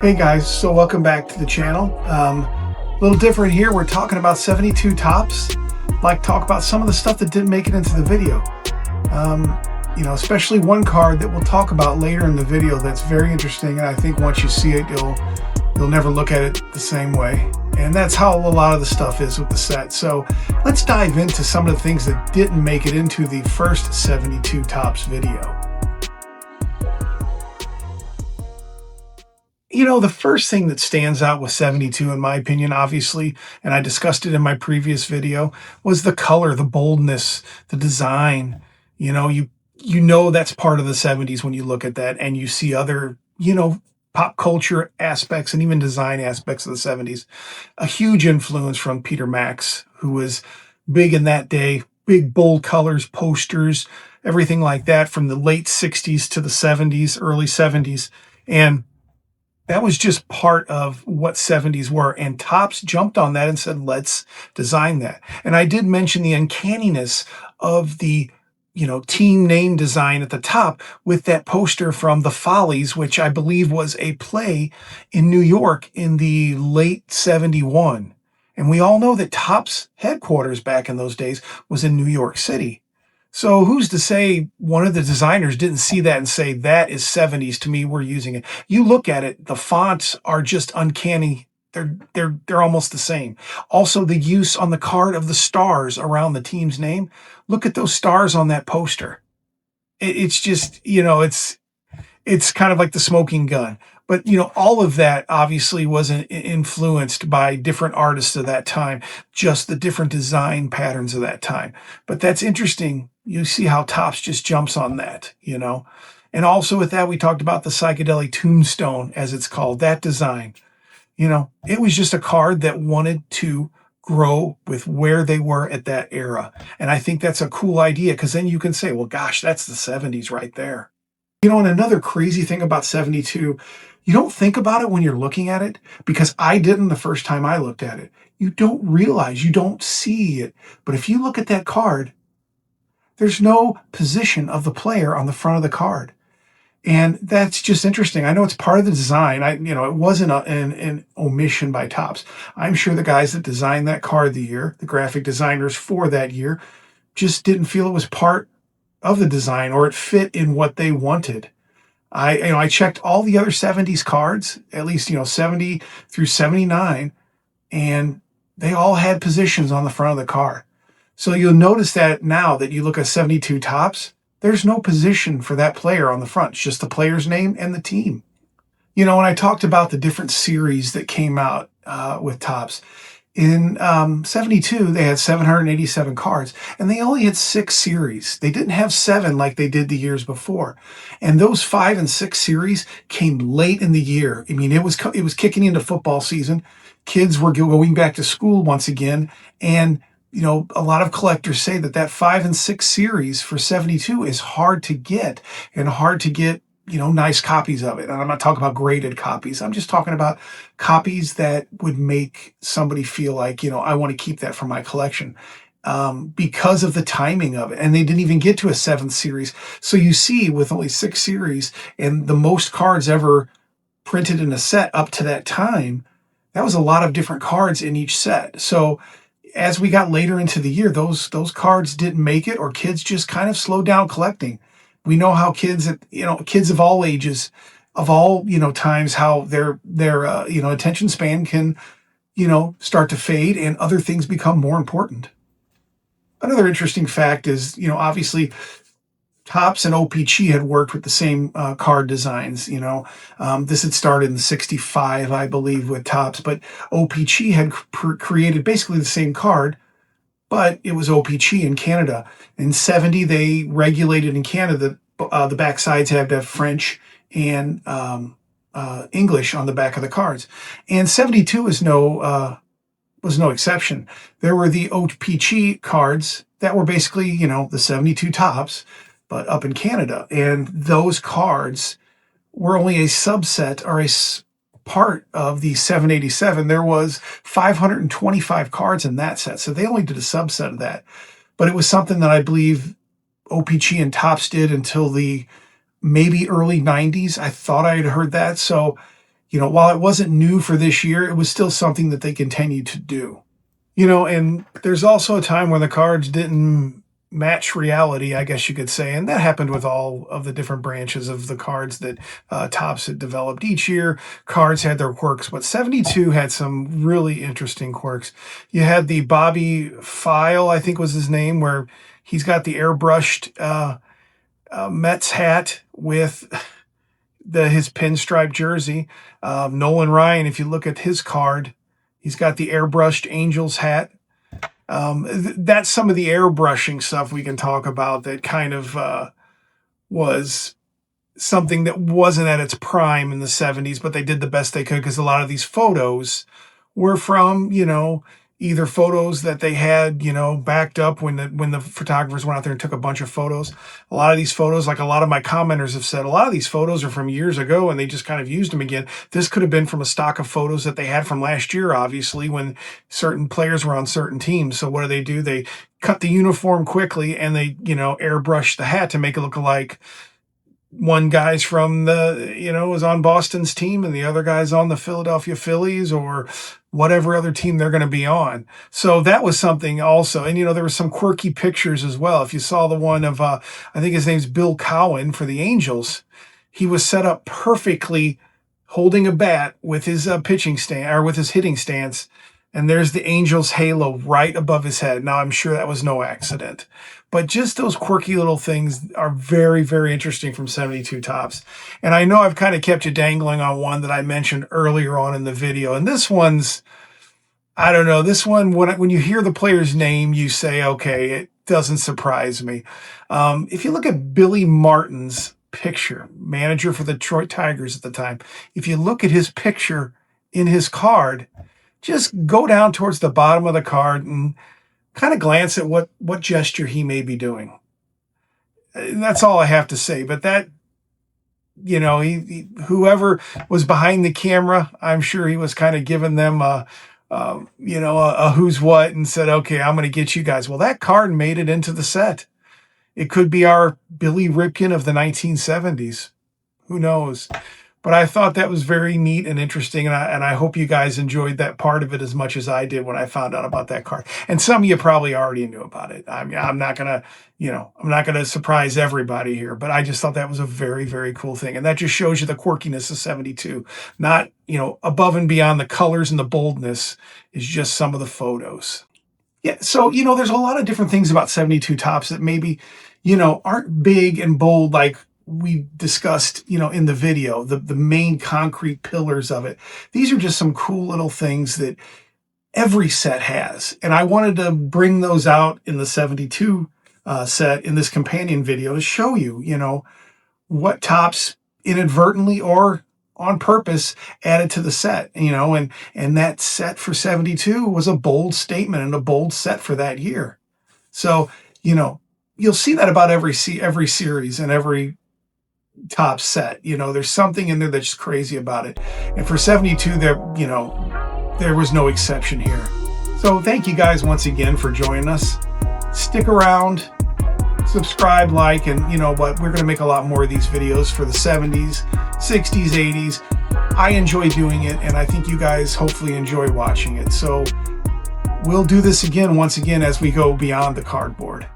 Hey guys, so welcome back to the channel. A little different here. We're talking about 72 tops. Like talk about some of the stuff that didn't make it into the video. Especially one card that we'll talk about later in the video that's very interesting, and I think once you see it, you'll never look at it the same way. And that's how a lot of the stuff is with the set. So let's dive into some of the things that didn't make it into the first 72 tops video. The first thing that stands out with 72, in my opinion, obviously, and I discussed it in my previous video, was the color, the boldness, the design. You know that's part of the 70s when you look at that and you see other, pop culture aspects and even design aspects of the 70s. A huge influence from Peter Max, who was big in that day, big, bold colors, posters, everything like that from the late 60s to the 70s, early 70s. And that was just part of what 70s were. And Topps jumped on that and said, let's design that. And I did mention the uncanniness of the, team name design at the top with that poster from The Follies, which I believe was a play in New York in the late 71. And we all know that Topps headquarters back in those days was in New York City. So who's to say one of the designers didn't see that and say, that is 70s to me, we're using it. You look at it, the fonts are just uncanny. They're almost the same. Also, the use on the card of the stars around the team's name. Look at those stars on that poster. It's just, it's kind of like the smoking gun. But, all of that obviously wasn't influenced by different artists of that time, just the different design patterns of that time. But that's interesting. You see how Topps just jumps on that, And also with that, we talked about the psychedelic tombstone, as it's called, that design. It was just a card that wanted to grow with where they were at that era. And I think that's a cool idea, because then you can say, well, gosh, that's the 70s right there. And another crazy thing about 72, you don't think about it when you're looking at it, because I didn't the first time I looked at it. You don't realize, you don't see it. But if you look at that card, there's no position of the player on the front of the card. And that's just interesting. I know it's part of the design. It wasn't an omission by Topps. I'm sure the guys that designed that card the year, the graphic designers for that year, just didn't feel it was part of the design or it fit in what they wanted. I checked all the other 70s cards, at least 70 through 79, and they all had positions on the front of the card. So you'll notice that now that you look at 72 Topps, there's no position for that player on the front. It's just the player's name and the team. When I talked about the different series that came out with Topps, in 72, they had 787 cards, and they only had 6 series. They didn't have 7 like they did the years before. And those 5 and 6 series came late in the year. I mean, it was kicking into football season. Kids were going back to school once again, and a lot of collectors say that 5 and 6 series for 72 is hard to get, and hard to get, nice copies of it. And I'm not talking about graded copies. I'm just talking about copies that would make somebody feel like, I want to keep that for my collection, because of the timing of it. And they didn't even get to a 7th series. So you see, with only 6 series and the most cards ever printed in a set up to that time, that was a lot of different cards in each set. So as we got later into the year, those cards didn't make it, or kids just kind of slowed down collecting. We know how kids of all ages, of all, times, how their attention span can, start to fade and other things become more important. Another interesting fact is, obviously Topps and OPC had worked with the same card designs. This had started in 65, I believe, with Topps, but OPC had created basically the same card, but it was OPC in Canada. In 70, they regulated in Canada the back sides had to have French and English on the back of the cards. And 72 was no exception. There were the OPC cards that were basically, the 72 Topps, but up in Canada. And those cards were only a subset or a part of the 787. There was 525 cards in that set. So they only did a subset of that. But it was something that I believe OPC and Topps did until the maybe early 90s. I thought I had heard that. So you know, while it wasn't new for this year, it was still something that they continued to do. You know, and there's also a time when the cards didn't match reality, I guess you could say, and that happened with all of the different branches of the cards that Topps had developed. Each year, cards had their quirks, but 72 had some really interesting quirks. You had the Bobby File, I think was his name, where he's got the airbrushed Mets hat with his pinstripe jersey. Nolan Ryan, if you look at his card, he's got the airbrushed Angels hat. That's some of the airbrushing stuff we can talk about that kind of was something that wasn't at its prime in the 70s, but they did the best they could because a lot of these photos were from, you know, either photos that they had, you know, backed up when the photographers went out there and took a bunch of photos. A lot of these photos, like a lot of my commenters have said, a lot of these photos are from years ago and they just kind of used them again. This could have been from a stock of photos that they had from last year, obviously, when certain players were on certain teams. So what do? They cut the uniform quickly and they, you know, airbrush the hat to make it look like one guy's from the, you know, is on Boston's team and the other guy's on the Philadelphia Phillies or whatever other team they're going to be on. So that was something also. And, you know, there were some quirky pictures as well. If you saw the one of, I think his name's Bill Cowan for the Angels, he was set up perfectly holding a bat with his pitching stand or with his hitting stance. And there's the Angels halo right above his head. Now, I'm sure that was no accident. But just those quirky little things are very, very interesting from 72 Topps. And I know I've kind of kept you dangling on one that I mentioned earlier on in the video. And this one's, I don't know, this one, when you hear the player's name, you say, okay, it doesn't surprise me. If you look at Billy Martin's picture, manager for the Detroit Tigers at the time, if you look at his picture in his card, just go down towards the bottom of the card and kind of glance at what gesture he may be doing. And that's all I have to say. But that, you know, whoever was behind the camera, I'm sure he was kind of giving them you know, a who's what and said, okay, I'm going to get you guys. Well, that card made it into the set. It could be our Billy Ripken of the 1970s. Who knows? But I thought that was very neat and interesting, and I hope you guys enjoyed that part of it as much as I did when I found out about that card. And some of you probably already knew about it. I mean, I'm not gonna, you know, I'm not gonna surprise everybody here, but I just thought that was a very, very cool thing, and that just shows you the quirkiness of 72. Not, you know, above and beyond the colors and the boldness is just some of the photos. Yeah, so, you know, there's a lot of different things about 72 Topps that maybe, you know, aren't big and bold like we discussed, you know, in the video, the main concrete pillars of it. These are just some cool little things that every set has. And I wanted to bring those out in the 72 set in this companion video to show you, you know, what Topps inadvertently or on purpose added to the set, you know, and that set for 72 was a bold statement and a bold set for that year. So, you know, you'll see that about every series and every Topps set. You know, there's something in there that's just crazy about it. And for 72, there, you know, there was no exception here. So thank you guys once again for joining us. Stick around, subscribe, like, and you know what, we're going to make a lot more of these videos for the 70s, 60s, 80s. I enjoy doing it, and I think you guys hopefully enjoy watching it. So we'll do this again, once again, as we go beyond the cardboard.